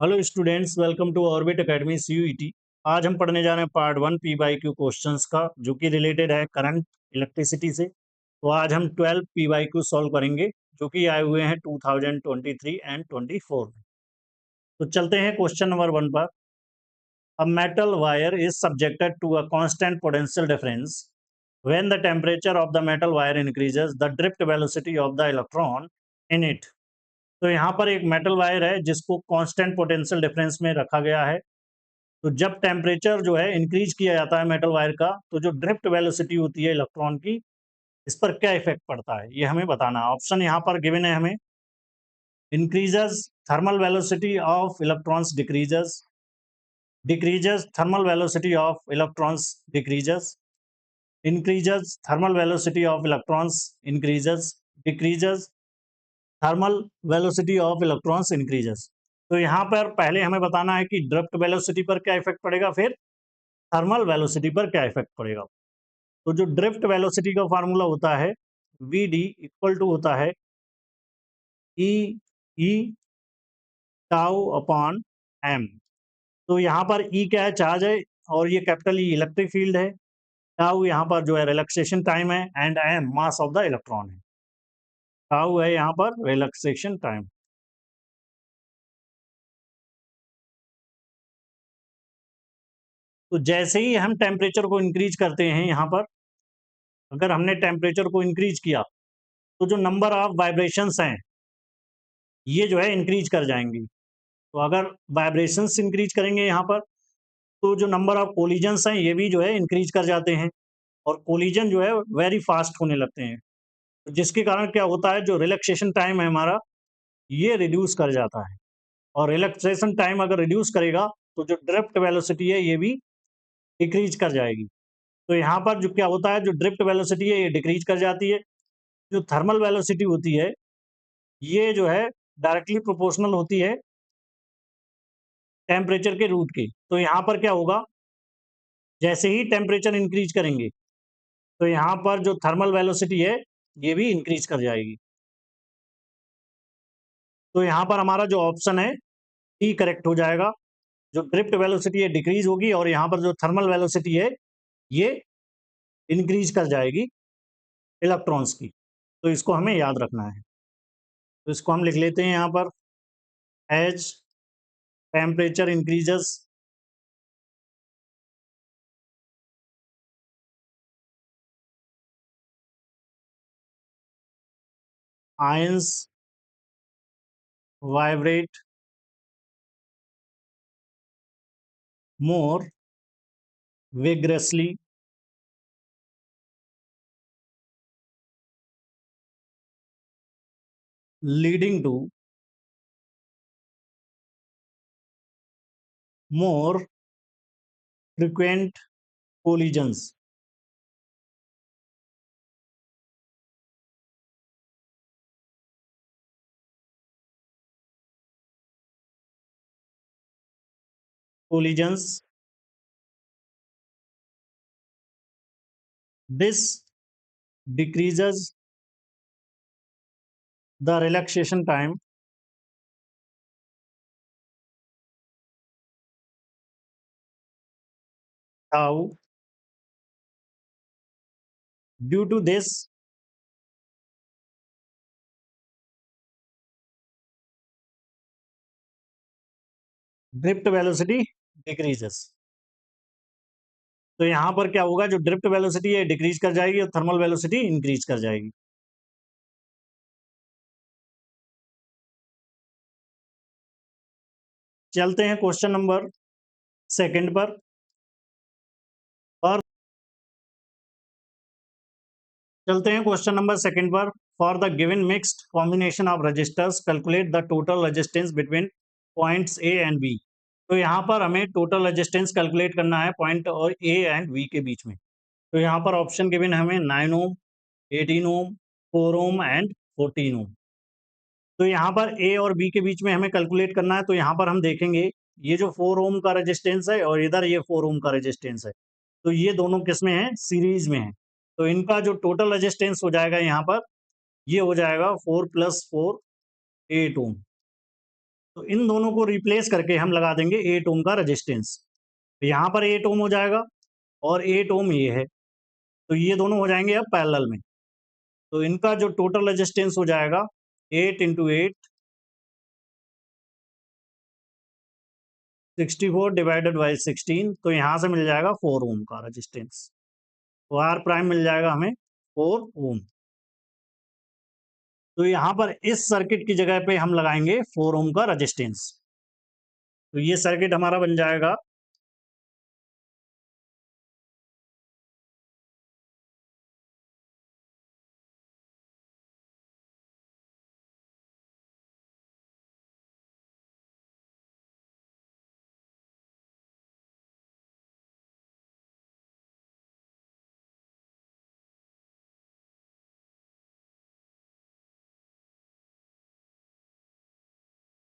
Hello students, welcome to Orbit Academy CUET. आज हम पढ़ने जा रहे हैं part 1 P by Q questions का, जो कि रिलेटेड है करंट इलेक्ट्रिसिटी से। तो आज हम 12 पी बाई क्यू सॉल्व करेंगे, जो कि आए हुए हैं 2023 एंड 24 में। तो चलते हैं क्वेश्चन नंबर 1 पर। A metal wire is subjected to a constant potential difference when the temperature of the metal wire increases the drift velocity of the electron in it. तो यहाँ पर एक मेटल वायर है जिसको कांस्टेंट पोटेंशियल डिफरेंस में रखा गया है। तो जब टेम्परेचर जो है इंक्रीज किया जाता है मेटल वायर का, तो जो ड्रिफ्ट वेलोसिटी होती है इलेक्ट्रॉन की, इस पर क्या इफेक्ट पड़ता है ये हमें बताना है। ऑप्शन यहाँ पर गिवन है हमें। Increases thermal velocity of electrons decreases, decreases thermal velocity of electrons decreases, increases thermal velocity of electrons increases, decreases thermal velocity of electrons increases। तो यहाँ पर पहले हमें बताना है कि ड्रिफ्ट वेलोसिटी पर क्या इफेक्ट पड़ेगा, फिर थर्मल वेलोसिटी पर क्या इफेक्ट पड़ेगा। तो जो ड्रिफ्ट वेलोसिटी का फार्मूला होता है, वी डी इक्वल टू होता है ई ई टाउ अपॉन एम। तो यहाँ पर ई क्या है, चार्ज है, और ये कैपिटल ई इलेक्ट्रिक फील्ड है। टाउ यहाँ पर जो है रिलैक्सेशन टाइम है, and M mass of the electron है। टाउ है यहाँ पर रिलैक्सेशन टाइम। तो जैसे ही हम टेम्परेचर को इंक्रीज करते हैं, यहाँ पर अगर हमने टेम्परेचर को इंक्रीज किया, तो जो नंबर ऑफ वाइब्रेशंस हैं ये जो है इंक्रीज कर जाएंगी। तो अगर वाइब्रेशंस इंक्रीज करेंगे यहाँ पर, तो जो नंबर ऑफ कोलिजन्स हैं ये भी जो है इंक्रीज कर जाते हैं, और कोलिजन जो है वेरी फास्ट होने लगते हैं। तो जिसके कारण क्या होता है, जो रिलैक्सेशन टाइम है हमारा, ये रिड्यूस कर जाता है। और रिलैक्सेशन टाइम अगर रिड्यूस करेगा, तो जो ड्रिफ्ट वेलोसिटी है ये भी डिक्रीज कर जाएगी। तो यहाँ पर जो क्या होता है, जो ड्रिफ्ट वेलोसिटी है ये डिक्रीज कर जाती है। जो थर्मल वेलोसिटी होती है ये जो है डायरेक्टली प्रोपोर्शनल होती है टेम्परेचर के रूट के। तो यहाँ पर क्या होगा, जैसे ही टेम्परेचर इंक्रीज करेंगे, तो यहाँ पर जो थर्मल वेलोसिटी है ये भी इंक्रीज कर जाएगी। तो यहाँ पर हमारा जो ऑप्शन है ई करेक्ट हो जाएगा। जो ड्रिफ्ट वेलोसिटी है डिक्रीज होगी, और यहाँ पर जो थर्मल वेलोसिटी है ये इंक्रीज कर जाएगी इलेक्ट्रॉन्स की। तो इसको हमें याद रखना है। तो इसको हम लिख लेते हैं यहाँ पर, as temperature increases ions vibrate more vigorously, leading to more frequent collisions। collisions this decreases the relaxation time tau। Due to this, drift velocity decreases। तो यहाँ पर क्या होगा, जो ड्रिफ्ट वेलोसिटी है डिक्रीज कर जाएगी और थर्मल वेलोसिटी इंक्रीज कर जाएगी। चलते हैं क्वेश्चन नंबर सेकंड पर। और चलते हैं क्वेश्चन नंबर सेकंड पर। For the given mixed combination of resistors calculate the total resistance between points A and B. तो यहाँ पर हमें टोटल रेजिस्टेंस कैलकुलेट करना है पॉइंट और ए एंड बी के बीच में। तो यहाँ पर ऑप्शन गिवन हमें 9 ओम, 18 ओम, 4 ओम एंड 14 ओम। तो यहाँ पर ए और बी के बीच में हमें कैलकुलेट करना है। तो यहाँ पर हम देखेंगे, ये जो 4 ओम का रेजिस्टेंस है और इधर ये 4 ओम का रेजिस्टेंस है, तो ये दोनों किस में है, सीरीज में है। तो इनका जो टोटल रेजिस्टेंस हो जाएगा यहाँ पर, ये हो जाएगा 4 + 4 8 ओम। तो इन दोनों को रिप्लेस करके हम लगा देंगे 8 ओम का रेजिस्टेंस। तो यहाँ पर 8 ओम हो जाएगा और 8 ओम ये है, तो ये दोनों हो जाएंगे अब पैरेलल में। तो इनका जो टोटल रेजिस्टेंस हो जाएगा 8 इंटू 8 64 डिवाइडेड बाई 16, तो यहाँ से मिल जाएगा 4 ओम का रेजिस्टेंस। तो आर प्राइम मिल जाएगा हमें 4 ओम। तो यहाँ पर इस सर्किट की जगह पे हम लगाएंगे 4 ओम का रेजिस्टेंस। तो ये सर्किट हमारा बन जाएगा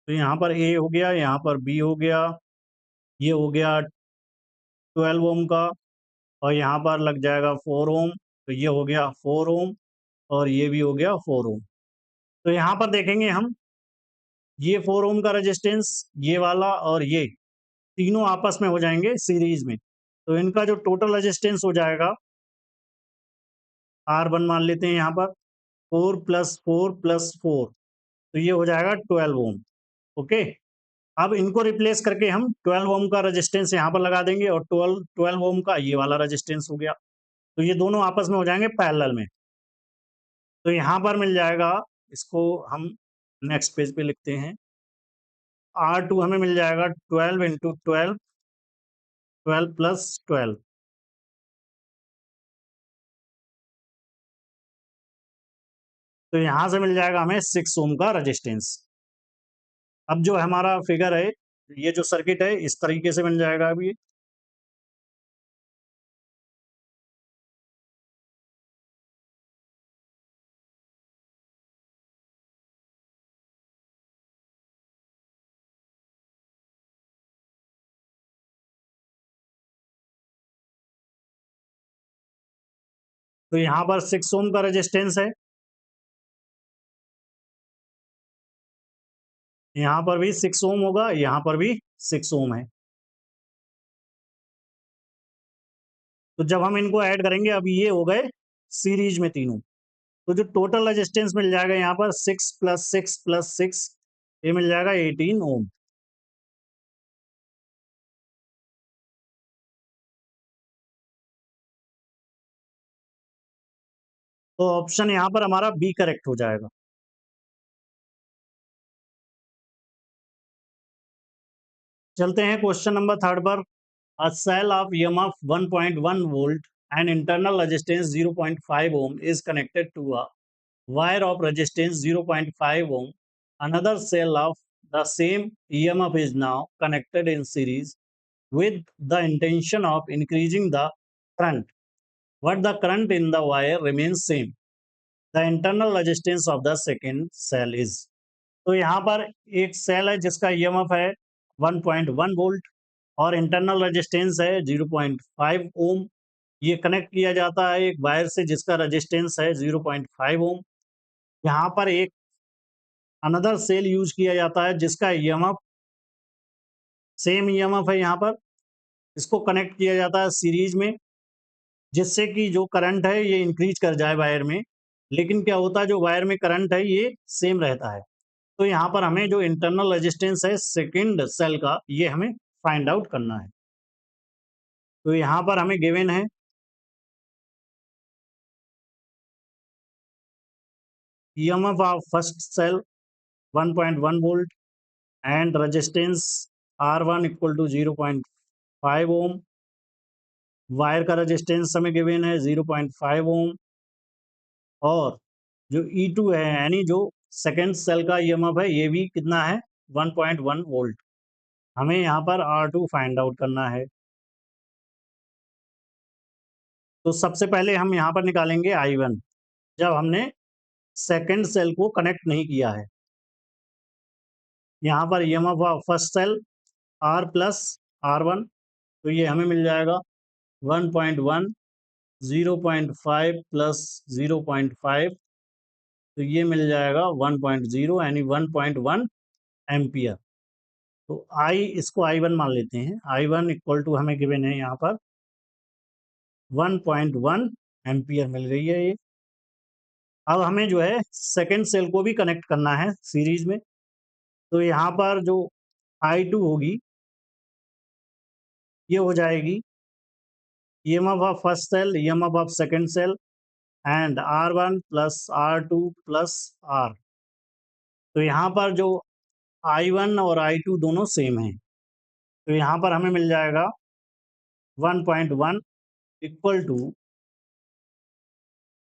तो यहाँ पर ए हो गया, यहाँ पर बी हो गया, ये हो गया 12 ओम का, और यहाँ पर लग जाएगा 4 ओम, तो ये हो गया 4 ओम और ये भी हो गया 4 ओम। तो यहाँ पर देखेंगे हम, ये 4 ओम का रेजिस्टेंस, ये वाला और ये तीनों आपस में हो जाएंगे सीरीज में। तो इनका जो टोटल रेजिस्टेंस हो जाएगा R1 मान लेते हैं यहाँ पर 4 प्लस 4 प्लस 4, तो ये हो जाएगा 12 ओम। ओके, अब इनको रिप्लेस करके हम 12 ओम का रेजिस्टेंस यहाँ पर लगा देंगे और 12 ओम का ये वाला रेजिस्टेंस हो गया। तो ये दोनों आपस में हो जाएंगे पैरेलल में। तो यहाँ पर मिल जाएगा, इसको हम नेक्स्ट पेज पे लिखते हैं, R2 हमें मिल जाएगा 12 इंटू 12, 12 प्लस 12, तो यहाँ से मिल जाएगा हमें 6 ओम का रेजिस्टेंस। अब जो हमारा फिगर है, ये जो सर्किट है इस तरीके से बन जाएगा अभी। तो यहाँ पर 6 ओम का रेजिस्टेंस है, यहाँ पर भी 6 ओम होगा, यहाँ पर भी 6 ओम है। तो जब हम इनको ऐड करेंगे, अब ये हो गए सीरीज में तीनों, तो जो टोटल रेजिस्टेंस मिल जाएगा यहाँ पर 6 प्लस 6 प्लस 6, ये मिल जाएगा 18 ओम। तो ऑप्शन यहाँ पर हमारा बी करेक्ट हो जाएगा। चलते हैं क्वेश्चन नंबर 3 पर। A cell of EMF 1.1 volt and internal resistance 0.5 ohm is connected to a wire of resistance 0.5 ohm. Another cell of the same EMF is now connected in series with the intention of increasing the current, but the current in the wire remains same. The internal resistance of the second cell is. तो यहाँ पर एक cell है जिसका EMF है 1.1 volt और internal resistance है 0.5 ओम। ये कनेक्ट किया जाता है एक वायर से जिसका रेजिस्टेंस है 0.5 ओम। यहाँ पर एक अनदर सेल यूज किया जाता है जिसका ईएमएफ सेम ईएमएफ है, यहाँ पर इसको कनेक्ट किया जाता है सीरीज में, जिससे कि जो करंट है ये इंक्रीज कर जाए वायर में। लेकिन क्या होता है, जो वायर में करंट है ये सेम रहता है। तो यहाँ पर हमें जो इंटरनल रेजिस्टेंस है सेकंड सेल का, ये हमें फाइंड आउट करना है। तो यहाँ पर हमें गिवन है EMF of first cell 1.1 volt and resistance R1 equal to 0.5 ohm. Wire का रेजिस्टेंस हमें गिवन है 0.5 ओम, और जो E2 है यानी जो सेकंड सेल का ईएमएफ है ये भी कितना है 1.1 वोल्ट। हमें यहाँ पर R2 फाइंड आउट करना है। तो सबसे पहले हम यहाँ पर निकालेंगे I1, जब हमने सेकंड सेल को कनेक्ट नहीं किया है। यहाँ पर EMF of first cell R plus R1, तो ये हमें मिल जाएगा 1.1 0.5 प्लस 0.5, तो ये मिल जाएगा 1.0 यानी 1.1 एम्पियर। तो I इसको I1 मान लेते हैं। I1 इक्वल टू हमें गिवन है यहाँ पर 1.1 एम्पियर मिल गई है ये। अब हमें जो है सेकंड सेल को भी कनेक्ट करना है सीरीज में। तो यहाँ पर जो I2 होगी ये हो जाएगी EMF of first cell, EMF of second cell and R1 plus R2 plus R। तो यहाँ पर जो I1 और I2 दोनों सेम हैं, तो यहाँ पर हमें मिल जाएगा 1.1 equal to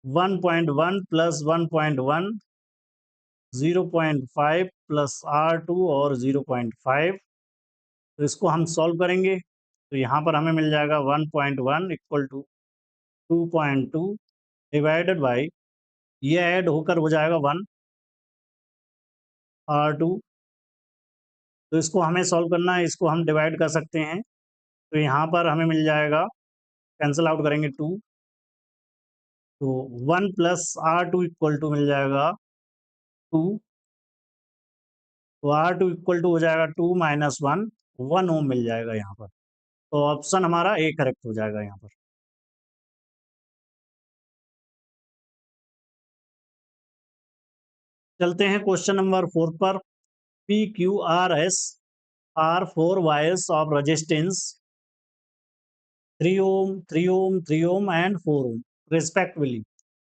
1.1 plus 1.1 0.5 plus R2 और 0.5। तो इसको हम सॉल्व करेंगे तो यहाँ पर हमें मिल जाएगा 1.1 इक्वल टू 2.2 डिवाइडेड बाई, ये ऐड होकर हो जाएगा 1 R2। तो इसको हमें सॉल्व करना है, इसको हम डिवाइड कर सकते हैं। तो यहाँ पर हमें मिल जाएगा, कैंसिल आउट करेंगे 2, तो 1 प्लस R2 इक्वल टू मिल जाएगा 2। तो R2 इक्वल टू हो जाएगा 2 माइनस 1 ओम मिल जाएगा यहाँ पर। तो ऑप्शन हमारा ए करेक्ट हो जाएगा यहाँ पर। चलते हैं क्वेश्चन नंबर 4 पर। P Q R S R 4 wires of resistance 3 ohm, 3 ohm, 3 ohm and 4 ohm respectively.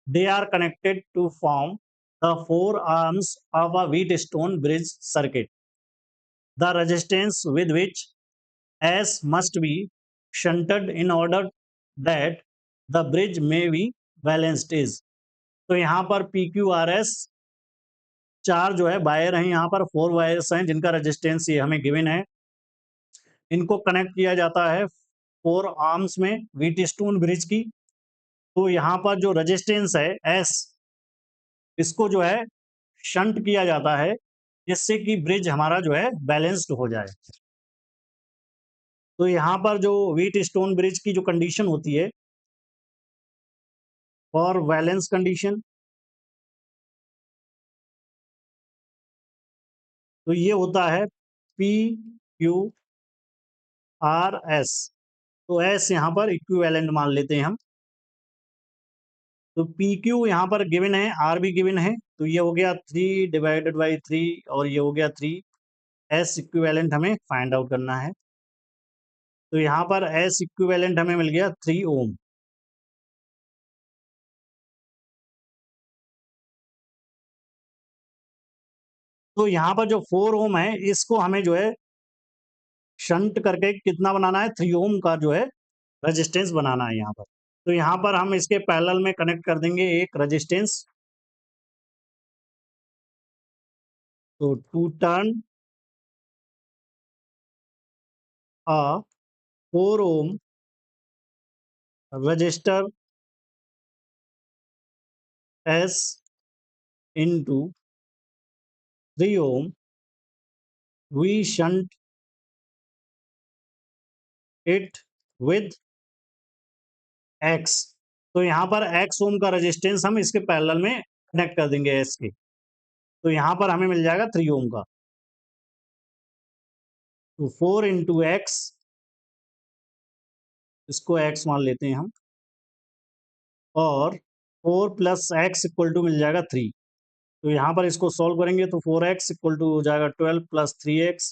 They are connected to form the four arms of a Wheatstone bridge circuit. The resistance with which S must be shunted in order that the bridge may be balanced is। तो यहाँ पर P Q R S 4 जो है wire हैं, यहाँ पर 4 wires हैं जिनका रेजिस्टेंस ये हमें गिवन है। इनको कनेक्ट किया जाता है 4 आर्म्स में व्हीटस्टोन ब्रिज की। तो यहाँ पर जो रेजिस्टेंस है एस, इसको जो है शंट किया जाता है जिससे कि ब्रिज हमारा जो है बैलेंस्ड हो जाए। तो यहाँ पर जो व्हीटस्टोन ब्रिज की जो कंडीशन होती है फॉर बैलेंस कंडीशन, तो ये होता है पी क्यू आर एस। तो एस यहाँ पर इक्विवेलेंट मान लेते हैं हम। तो पी क्यू यहाँ पर गिवन है, आर भी गिवन है, तो ये हो गया 3 डिवाइडेड बाई 3 और ये हो गया 3। एस इक्विवेलेंट हमें फाइंड आउट करना है। तो यहाँ पर एस इक्विवेलेंट हमें मिल गया 3 ओम। तो यहाँ पर जो 4 ओम है इसको हमें जो है शंट करके कितना बनाना है, 3 ओम का जो है रेजिस्टेंस बनाना है यहाँ पर। तो यहाँ पर हम इसके पैरेलल में कनेक्ट कर देंगे एक रेजिस्टेंस। तो to turn a 4 ohm resistors into 3 ohm, we shunt it with X। तो यहाँ पर X ओम का रेजिस्टेंस हम इसके पैरेलल में कनेक्ट कर देंगे S के। तो यहाँ पर हमें मिल जाएगा 3 ओम का। तो 4 इंटू एक्स, इसको X मान लेते हैं हम, और 4 प्लस एक्स इक्वल टू मिल जाएगा 3। तो यहाँ पर इसको सॉल्व करेंगे तो 4x इक्वल टू हो जाएगा 12 प्लस 3x।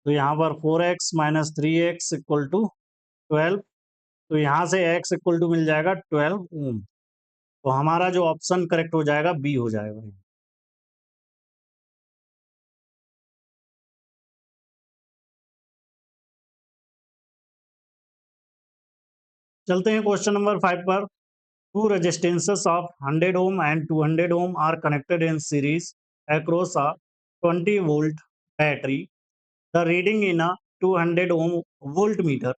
तो यहाँ पर 4x minus 3x equal to 12। तो यहाँ से x इक्वल टू मिल जाएगा 12 ओम। तो हमारा जो ऑप्शन करेक्ट हो जाएगा बी हो जाएगा। चलते हैं क्वेश्चन नंबर 5 पर। Two resistances of 100 ohm and 200 ohm are connected in series across a 20 volt battery. The reading in a 200 ohm voltmeter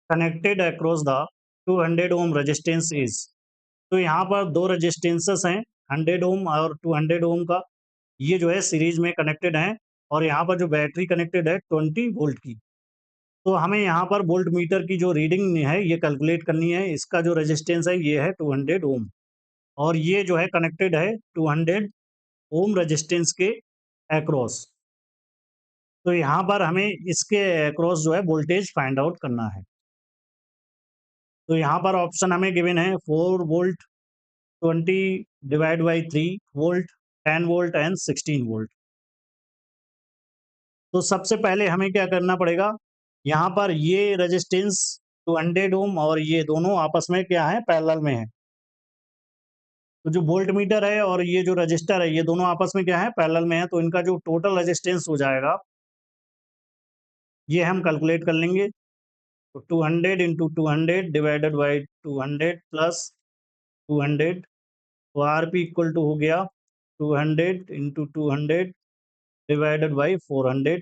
connected across the 200 ohm resistance is। तो यहाँ पर दो रेजिस्टेंसेस हैं 100 ओम और 200 ओम का, ये जो है सीरीज में कनेक्टेड हैं, और यहाँ पर जो बैटरी कनेक्टेड है 20 वोल्ट की। तो हमें यहाँ पर वोल्ट मीटर की जो रीडिंग है ये कैलकुलेट करनी है। इसका जो रेजिस्टेंस है ये है 200 ओम, और ये जो है कनेक्टेड है 200 ओम रेजिस्टेंस के अक्रॉस। तो यहाँ पर हमें इसके अक्रॉस जो है वोल्टेज फाइंड आउट करना है। तो यहाँ पर ऑप्शन हमें गिवन है 4 volt, 20 divide by 3 volt, 10 volt and 16 volt. तो सबसे पहले हमें क्या करना पड़ेगा, यहाँ पर ये रेजिस्टेंस 200 ओम और ये दोनों आपस में क्या है, पैरेलल में है। तो जो वोल्ट मीटर है और ये जो रजिस्टर है, ये दोनों आपस में क्या है, पैरेलल में है। तो इनका जो टोटल रेजिस्टेंस हो जाएगा, ये हम कैलकुलेट कर लेंगे। तो 200 इंटू 200 डिवाइडेड बाई 200 प्लस 200, तो आरपी इक्वल टू हो गया 200 इंटू 200 डिवाइडेड बाई 400।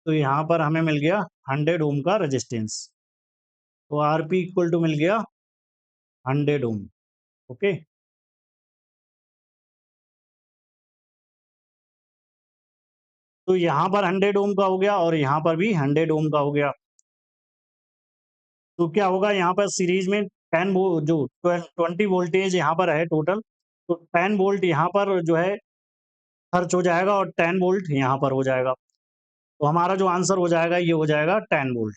तो यहाँ पर हमें मिल गया 100 ओम का रेजिस्टेंस। तो आरपी इक्वल टू मिल गया 100 ओम। ओके, तो यहाँ पर 100 ओम का हो गया और यहाँ पर भी 100 ओम का हो गया। तो क्या होगा, यहाँ पर सीरीज में 10 वो जो 20 वोल्टेज यहाँ पर है टोटल, तो 10 वोल्ट यहाँ पर जो है खर्च हो जाएगा और 10 वोल्ट यहाँ पर हो जाएगा। तो हमारा जो आंसर हो जाएगा, ये हो जाएगा 10 वोल्ट।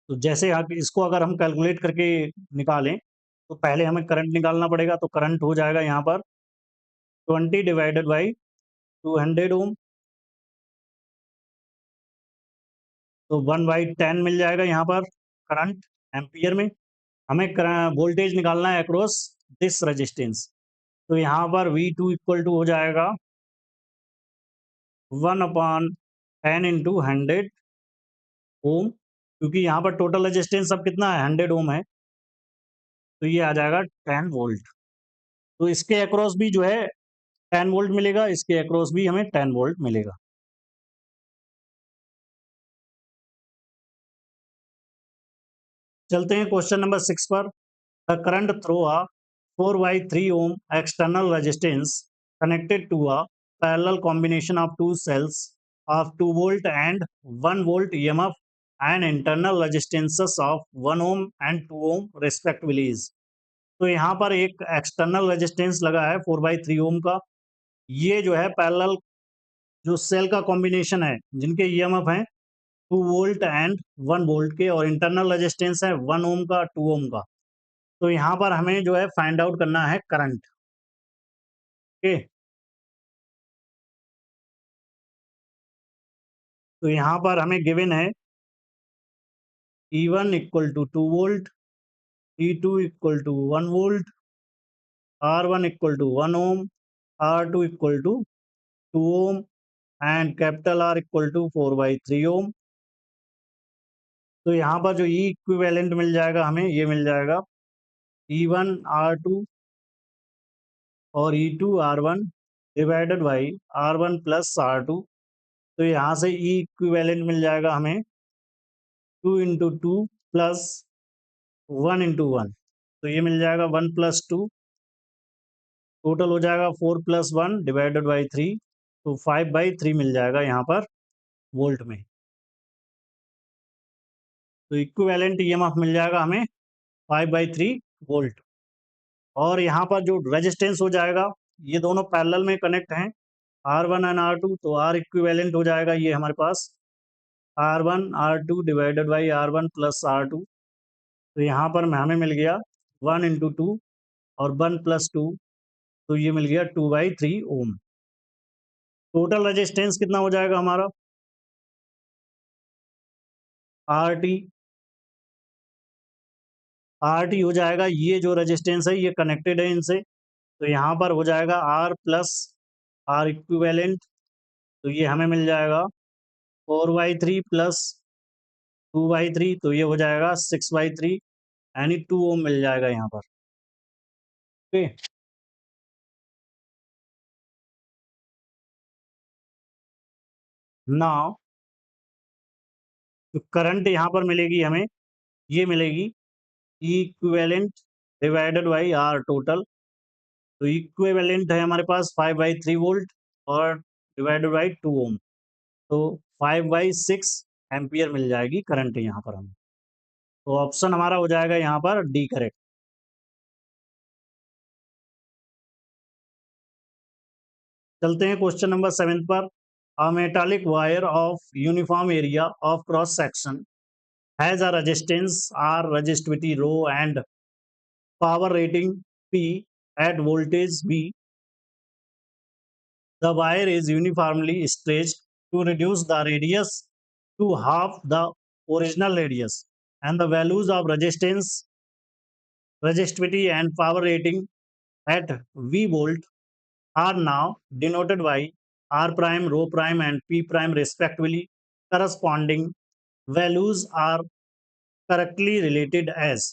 तो जैसे इसको अगर हम कैलकुलेट करके निकालें, तो पहले हमें करंट निकालना पड़ेगा। तो करंट हो जाएगा यहाँ पर 20 डिवाइडेड बाई 200 ओम, तो 1/10 मिल जाएगा यहाँ पर करंट एम्पियर में। हमें वोल्टेज निकालना है अक्रॉस दिस रेजिस्टेंस। तो यहाँ पर V2 इक्वल टू हो जाएगा 1/10 इंटू 100 ओम, क्योंकि यहाँ पर टोटल रेजिस्टेंस अब कितना है, 100 ओम है। तो ये आ जाएगा 10 वोल्ट। तो इसके अक्रॉस भी जो है 10 वोल्ट मिलेगा, इसके अक्रॉस भी हमें 10 वोल्ट मिलेगा। चलते हैं क्वेश्चन नंबर 6 पर। The current through a 4/3 ohm external resistance connected to a parallel combination of two cells of 2 volt and 1 volt EMF and internal resistances of 1 ohm and 2 ohm respectively is। तो यहाँ पर एक external resistance लगा है 4/3 ओम का। ये जो है पैरेलल जो सेल का कॉम्बिनेशन है, जिनके ईएमएफ हैं 2 वोल्ट एंड 1 वोल्ट के, और इंटरनल रेजिस्टेंस है 1 ओम का, 2 ओम का। तो यहाँ पर हमें जो है फाइंड आउट करना है करंट। ओके, तो यहाँ पर हमें गिवन है E1 equal to 2 volt, E2 equal to 1 volt, R1 equal to 1 ohm, R2 equal to 2 ohm and capital R equal to 4/3 ohm. तो यहाँ पर जो ई इक्विवेलेंट मिल जाएगा हमें, ये मिल जाएगा E1 R2 और E2 R1 divided by R1 plus R2। तो यहाँ से ई इक्विवेलेंट मिल जाएगा हमें 2 इंटू 2 प्लस 1 इंटू 1। तो ये मिल जाएगा 1 प्लस 2, टोटल हो जाएगा 4 प्लस 1 डिवाइडेड बाई 3। तो 5/3 मिल जाएगा यहाँ पर वोल्ट में। तो इक्विवेलेंट ईएमएफ मिल जाएगा हमें 5/3 वोल्ट। और यहाँ पर जो रेजिस्टेंस हो जाएगा, ये दोनों पैरेलल में कनेक्ट हैं, R1 एंड R2। तो R इक्विवेलेंट हो जाएगा ये हमारे पास R1 R2 divided by R1 plus R2। तो यहाँ पर हमें मिल गया 1 इंटू 2 और 1 प्लस 2, तो ये मिल गया 2/3 ओम। टोटल रेजिस्टेंस कितना हो जाएगा हमारा, RT। RT हो जाएगा, ये जो रेजिस्टेंस है ये कनेक्टेड है इनसे। तो यहाँ पर हो जाएगा R प्लस R इक्विवेलेंट। तो ये हमें मिल जाएगा 4/3 प्लस 2/3, तो ये हो जाएगा 6/3, यानी 2 ओम मिल जाएगा यहाँ पर। ओके, नाउ तो करंट यहाँ पर मिलेगी हमें, ये मिलेगी E equivalent divided by R total. तो इक्विवेलेंट है हमारे पास 5/3 वोल्ट और डिवाइडेड बाई 2 ओम। तो 5/6 एम्पियर मिल जाएगी करंट यहाँ पर हमें। तो ऑप्शन हमारा हो जाएगा यहाँ पर डी करेक्ट। चलते हैं क्वेश्चन नंबर 7 पर। अ metallic wire of uniform area of cross section has a resistance R, resistivity rho and power rating P at voltage V. The wire is uniformly stretched to reduce the radius to half the original radius, and the values of resistance, resistivity, and power rating at V volt are now denoted by R prime, rho prime, and P prime respectively. Corresponding values are correctly related as।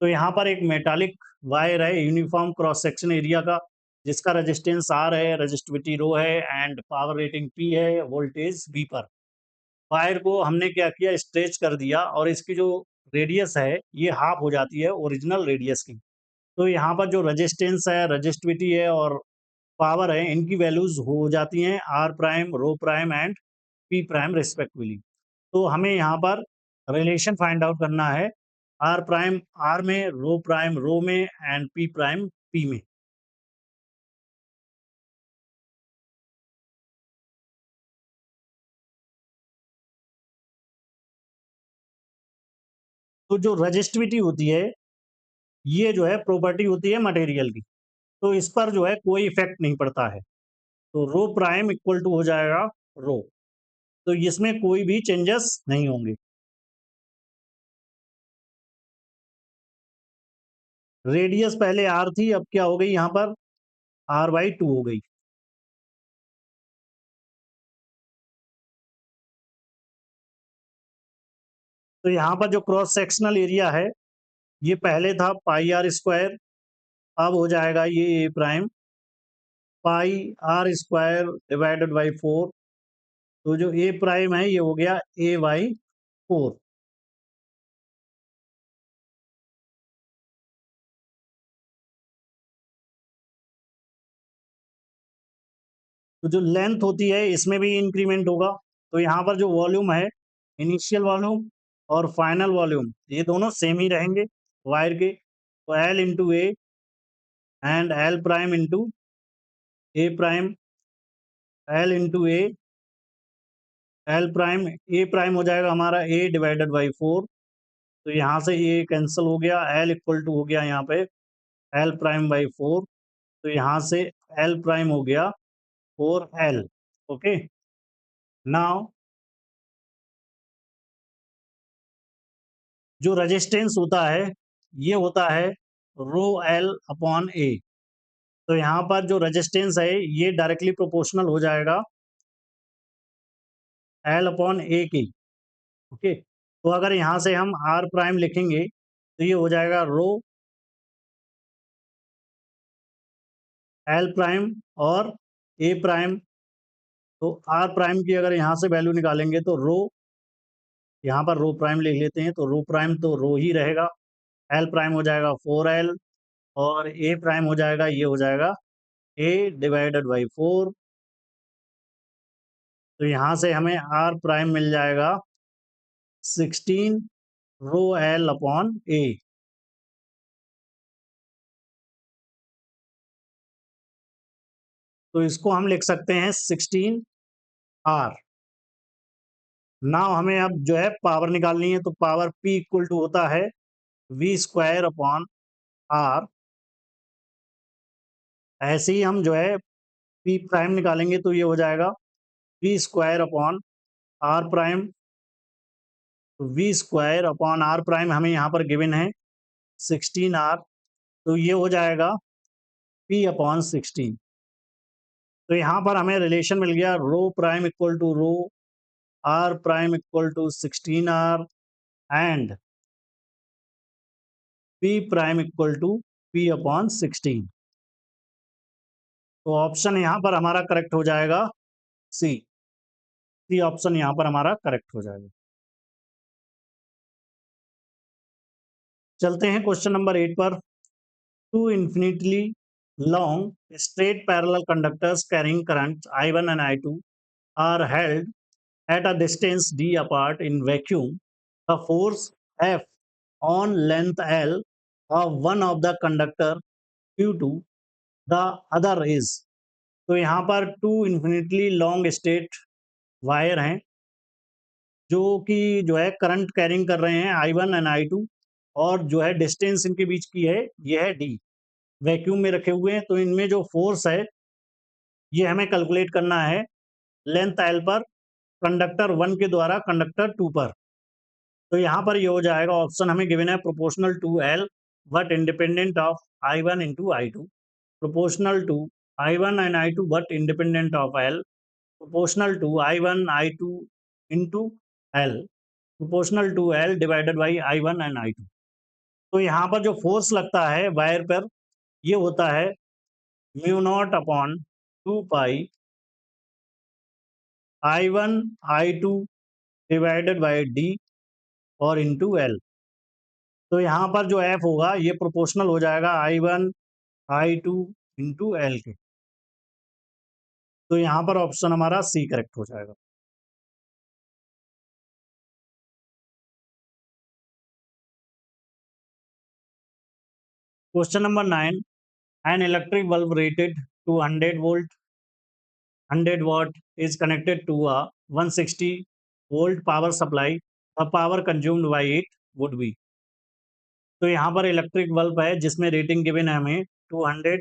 तो यहाँ पर एक metallic wire है uniform cross section area का, जिसका resistance R है, resistivity रो है and power rating P है, वोल्टेज बी पर। वायर को हमने क्या किया, स्ट्रेच कर दिया और इसकी जो रेडियस है ये हाफ हो जाती है ओरिजिनल रेडियस की। तो यहाँ पर जो रेजिस्टेंस है, रेजिस्टिविटी है और पावर है, इनकी वैल्यूज हो जाती हैं R prime, rho prime and P prime respectively. तो हमें यहाँ पर रिलेशन फाइंड आउट करना है, आर प्राइम आर में, रो प्राइम रो में एंड पी प्राइम पी में। तो जो रजिस्टिविटी होती है ये जो है प्रॉपर्टी होती है मटेरियल की, तो इस पर जो है कोई इफेक्ट नहीं पड़ता है। तो रो प्राइम इक्वल टू हो जाएगा रो, तो इसमें कोई भी चेंजेस नहीं होंगे। रेडियस पहले आर थी, अब क्या हो गई यहाँ पर आर बाई 2 हो गई। तो यहाँ पर जो क्रॉस सेक्शनल एरिया है ये पहले था पाई आर स्क्वायर, अब हो जाएगा ये A prime pi R square divided by 4। तो जो ए प्राइम है ये हो गया ए बाई 4। तो जो लेंथ होती है इसमें भी इंक्रीमेंट होगा। तो यहाँ पर जो वॉल्यूम है, इनिशियल वॉल्यूम और फाइनल वॉल्यूम ये दोनों सेम ही रहेंगे वायर के। तो L into A and L prime into A prime, L into A L prime, A prime हो जाएगा हमारा ए डिवाइडेड बाई 4। तो यहाँ से ए कैंसिल हो गया, एल इक्वल टू हो गया यहाँ पे एल प्राइम बाई 4। तो यहाँ से एल प्राइम हो गया 4L। ओके, नाउ जो रेजिस्टेंस होता है ये होता है रो एल अपॉन ए। तो यहाँ पर जो रेजिस्टेंस है ये डायरेक्टली प्रोपोर्शनल हो जाएगा एल अपॉन ए की। ओके, तो अगर यहाँ से हम आर प्राइम लिखेंगे तो ये हो जाएगा रो एल प्राइम और ए प्राइम। तो आर प्राइम की अगर यहाँ से वैल्यू निकालेंगे तो रो, यहाँ पर रो प्राइम लिख लेते हैं, तो रो प्राइम तो रो ही रहेगा, एल प्राइम हो जाएगा 4L और ए प्राइम हो जाएगा, ये हो जाएगा ए डिवाइडेड बाई 4। तो यहाँ से हमें आर प्राइम मिल जाएगा 16 रो एल अपॉन ए। तो इसको हम लिख सकते हैं 16 आर। नाउ हमें अब जो है पावर निकालनी है, तो पावर पी इक्वल टू होता है वी स्क्वायर अपॉन आर। ऐसे ही हम जो है पी प्राइम निकालेंगे तो ये हो जाएगा V square upon R prime. V square upon R prime हमें यहाँ पर गिवन है 16 आर, तो ये हो जाएगा पी अपॉन 16। तो यहाँ पर हमें रिलेशन मिल गया rho prime equal to rho, R prime equal to 16 R and P prime equal to P upon 16। तो ऑप्शन यहाँ पर हमारा करेक्ट हो जाएगा सी। सी ऑप्शन यहाँ पर हमारा करेक्ट हो जाएगा। चलते हैं क्वेश्चन नंबर 8 पर। Two infinitely long straight parallel conductors carrying current I1 and I2 are held at a distance d apart in vacuum. The force F on length L of one of the conductor Q2, the other is। तो यहाँ पर two infinitely long straight wire हैं जो कि जो है current carrying कर रहे हैं I1 एंड I2, और जो है डिस्टेंस इनके बीच की है ये है D। वैक्यूम में रखे हुए हैं, तो इनमें जो फोर्स है ये हमें कैलकुलेट करना है लेंथ L पर कंडक्टर 1 के द्वारा कंडक्टर 2 पर। तो यहाँ पर ये हो जाएगा, ऑप्शन हमें गिवन है proportional to L but independent of I1 into I2, proportional to I1 and I2 but independent of L, proportional to I1 I2 into L, proportional to L divided by I1 and I2। तो यहाँ पर जो force लगता है wire पर ये होता है mu naught upon 2 pi I1 I2 divided by D और इंटू L। तो यहाँ पर जो F होगा ये प्रोपोर्शनल हो जाएगा I1 I2 इंटू L के। तो यहाँ पर ऑप्शन हमारा सी करेक्ट हो जाएगा। Question number 9, an electric bulb rated to 100 volt 100 watt is connected to a 160 volt power supply, the power consumed by it would be। तो यहाँ पर इलेक्ट्रिक बल्ब है जिसमें रेटिंग गिवन है हमें 200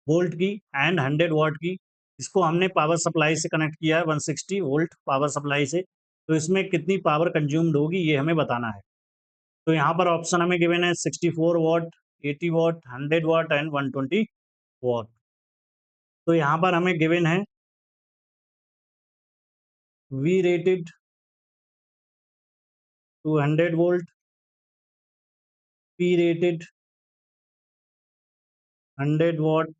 वोल्ट की एंड 100 वॉट की। इसको हमने पावर सप्लाई से कनेक्ट किया है 160 वोल्ट पावर सप्लाई से। तो इसमें कितनी पावर कंज्यूम्ड होगी ये हमें बताना है। तो यहाँ पर ऑप्शन हमें गिवन है 64 watt, 80 watt, 100 watt and 120 watt. तो यहाँ पर हमें गिवन है V rated 200 volt, P rated 100 watt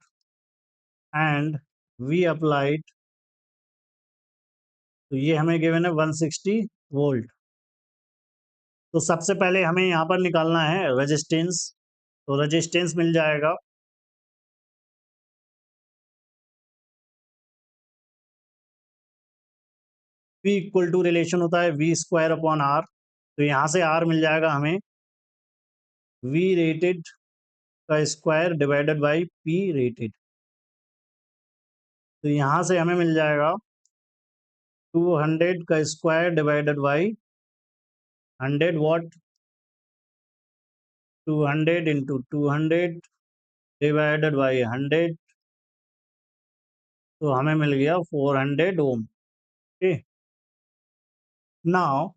and V applied, तो ये हमें गिवन है 160 वोल्ट। तो सबसे पहले हमें यहाँ पर निकालना है रेजिस्टेंस। तो रेजिस्टेंस मिल जाएगा P इक्वल टू रिलेशन होता है V स्क्वायर अपॉन R। तो यहाँ से R मिल जाएगा हमें V रेटेड का square divided by P rated. तो यहाँ से हमें मिल जाएगा 200 का square divided by 100 what, 200 into 200 divided by 100, तो हमें मिल गया 400 ओम। ओके, नाउ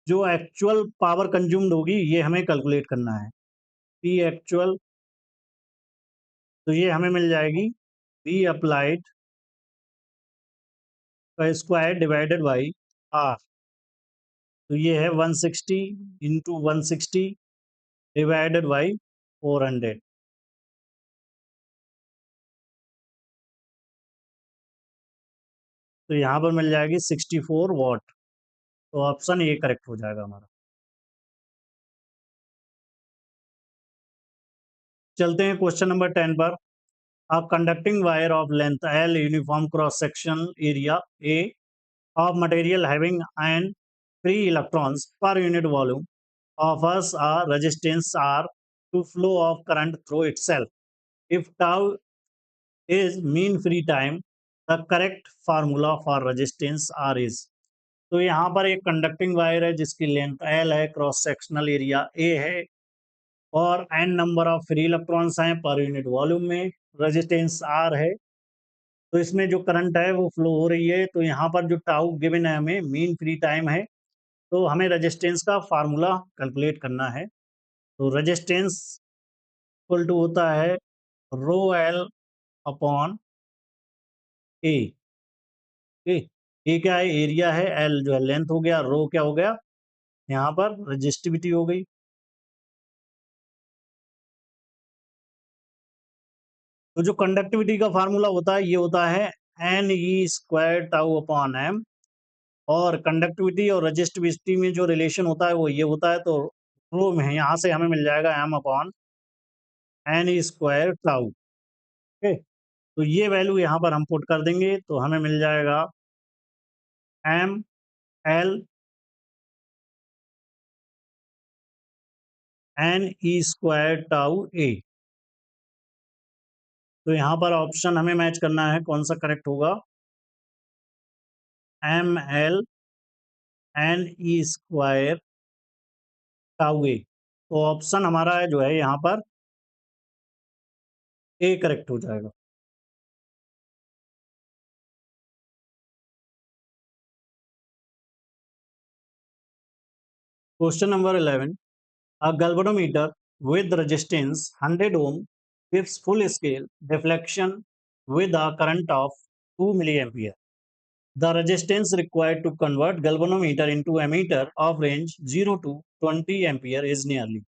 जो एक्चुअल पावर कंज्यूम्ड होगी ये हमें कैलकुलेट करना है P एक्चुअल। तो ये हमें मिल जाएगी V अप्लाइड का स्क्वायर डिवाइडेड बाई R। तो ये है 160 इंटू 160 डिवाइडेड बाई 400। तो यहाँ पर मिल जाएगी 64 वॉट। तो ऑप्शन ए करेक्ट हो जाएगा हमारा। चलते हैं क्वेश्चन नंबर 10 पर। A conducting wire of length L uniform cross section area A of material having an free electrons per unit volume offers a resistance R to flow of current through itself. If tau is mean free time, the correct formula for resistance R is। तो यहाँ पर एक conducting wire है जिसकी length L है, cross sectional area A है और n number of free electrons हैं पर यूनिट वॉल्यूम में, रेजिस्टेंस R है। तो इसमें जो करंट है वो फ्लो हो रही है। तो यहाँ पर जो टाउ गिवन है हमें मीन फ्री टाइम है, तो हमें रेजिस्टेंस का फार्मूला कैलकुलेट करना है। तो रेजिस्टेंस इक्वल टू होता है रो एल अपॉन ए। ए क्या है, एरिया है, एल जो है लेंथ हो गया, रो क्या हो गया यहाँ पर रेजिस्टिविटी हो गई। तो जो कंडक्टिविटी का फार्मूला होता है ये होता है N E square tau upon M, और कंडक्टिविटी और रेजिस्टिविटी में जो रिलेशन होता है वो ये होता है। तो रो में यहाँ से हमें मिल जाएगा M upon N E square tau. Okay, तो ये वैल्यू यहाँ पर हम पुट कर देंगे तो हमें मिल जाएगा M L N E square tau A. तो यहाँ पर ऑप्शन हमें मैच करना है, कौन सा करेक्ट होगा, ml n e square tau A. तो ऑप्शन हमारा जो है यहाँ पर ए करेक्ट हो जाएगा। Question number 11, a galvanometer with resistance 100 ohm gives full scale deflection with a current of 2 milliampere. The resistance required to convert galvanometer into ammeter of range 0 to 20 ampere is nearly।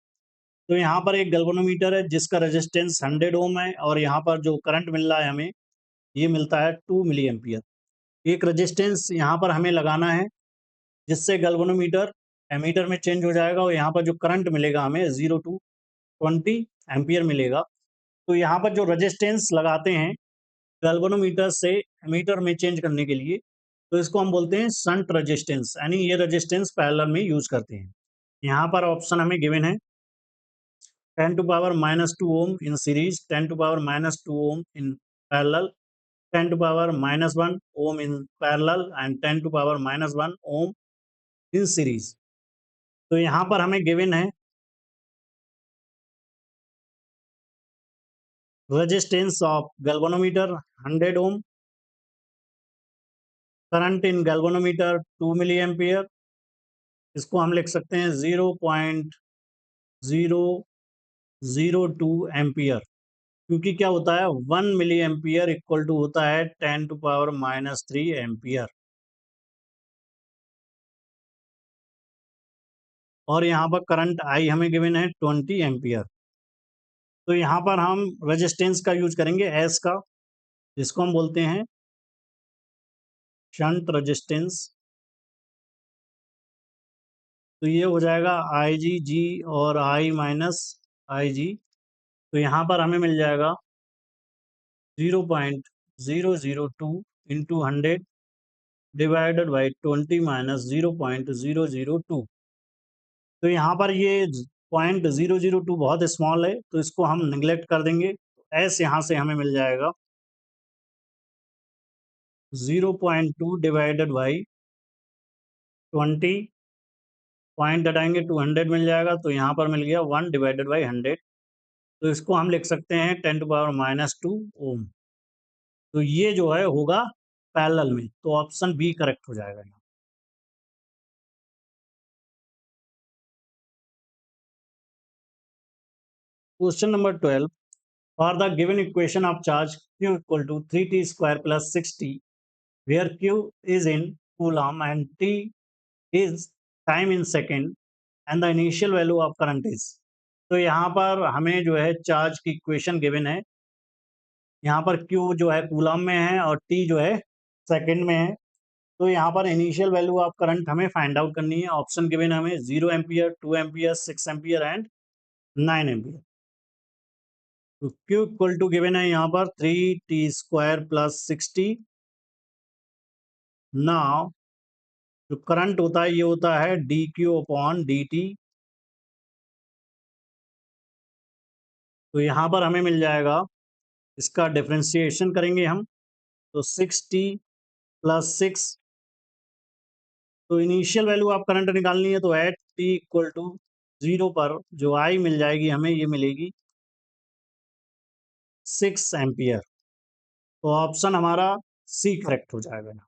तो यहाँ पर एक galvanometer है जिसका resistance 100 ओम है और यहाँ पर जो करंट मिल रहा है हमें ये मिलता है 2 मिली एम्पियर। एक रेजिस्टेंस यहाँ पर हमें लगाना है जिससे गैल्वेनोमीटर एमीटर में चेंज हो जाएगा और यहाँ पर जो करंट मिलेगा हमें 0 टू 20 एम्पियर मिलेगा। तो यहाँ पर जो रेजिस्टेंस लगाते हैं गैल्वेनोमीटर से एमीटर में चेंज करने के लिए, तो इसको हम बोलते हैं शंट रेजिस्टेंस, यानी ये रेजिस्टेंस पैरेलल में यूज करते हैं। यहाँ पर ऑप्शन हमें गिवन है 10 to power minus 2 ohm in series, 10 to power minus 2 ohm in parallel, 10 to power minus 1 ohm in parallel and 10 to power minus 1 ohm in series। तो यहाँ पर हमें गिवन है resistance of galvanometer 100 ohm, current in galvanometer 2 milliampere, इसको हम लिख सकते हैं 0.002 एम्पियर, क्योंकि क्या होता है 1 मिली एम्पियर इक्वल टू होता है 10 टू पावर माइनस 3 एम्पियर। और यहाँ पर करंट आई हमें गिवन है 20 एम्पियर। तो यहाँ पर हम रेजिस्टेंस का यूज करेंगे एस का, जिसको हम बोलते हैं शंट रेजिस्टेंस। तो ये हो जाएगा आई जी जी और आई माइनस आई जी। तो यहाँ पर हमें मिल जाएगा 0.002 इंटू 100 डिवाइडेड बाई 20 माइनस 0.002। तो यहाँ पर ये 0.002 बहुत स्मॉल है तो इसको हम निगलेक्ट कर देंगे। एस यहाँ से हमें मिल जाएगा 0.2 डिवाइडेड बाई 20, पॉइंट हटाएंगे 200 मिल जाएगा। तो यहाँ पर मिल गया 1 डिवाइडेड बाई 100। तो इसको हम लिख सकते हैं 10 टू पावर माइनस 2 ओम। तो ये जो है होगा पैरेलल में, तो ऑप्शन बी करेक्ट हो जाएगा यहाँ। Question number 12, for the given equation of charge q equal to 3t square plus 6t where q is in coulomb and t is time in second and the initial value of current is। तो यहाँ पर हमें जो है charge की equation given है, यहाँ पर q जो है कूलम में है और t जो है सेकंड में है। तो यहाँ पर इनिशियल वैल्यू ऑफ करंट हमें फाइंड आउट करनी है। ऑप्शन गिवन है हमें 0 ampere, 2 ampere, 6 ampere and 9 ampere. तो q इक्वल टू गिवन है यहाँ पर 3t square plus 6t। Now जो करंट होता है ये होता है dq अपॉन dt। तो यहाँ पर हमें मिल जाएगा, इसका डिफरेंशिएशन करेंगे हम, तो 6t प्लस 6। तो इनिशियल वैल्यू आप करंट निकालनी है तो एट t इक्वल टू 0 पर जो आई मिल जाएगी हमें, ये मिलेगी 6 एम्पियर। तो ऑप्शन हमारा सी करेक्ट हो जाएगा।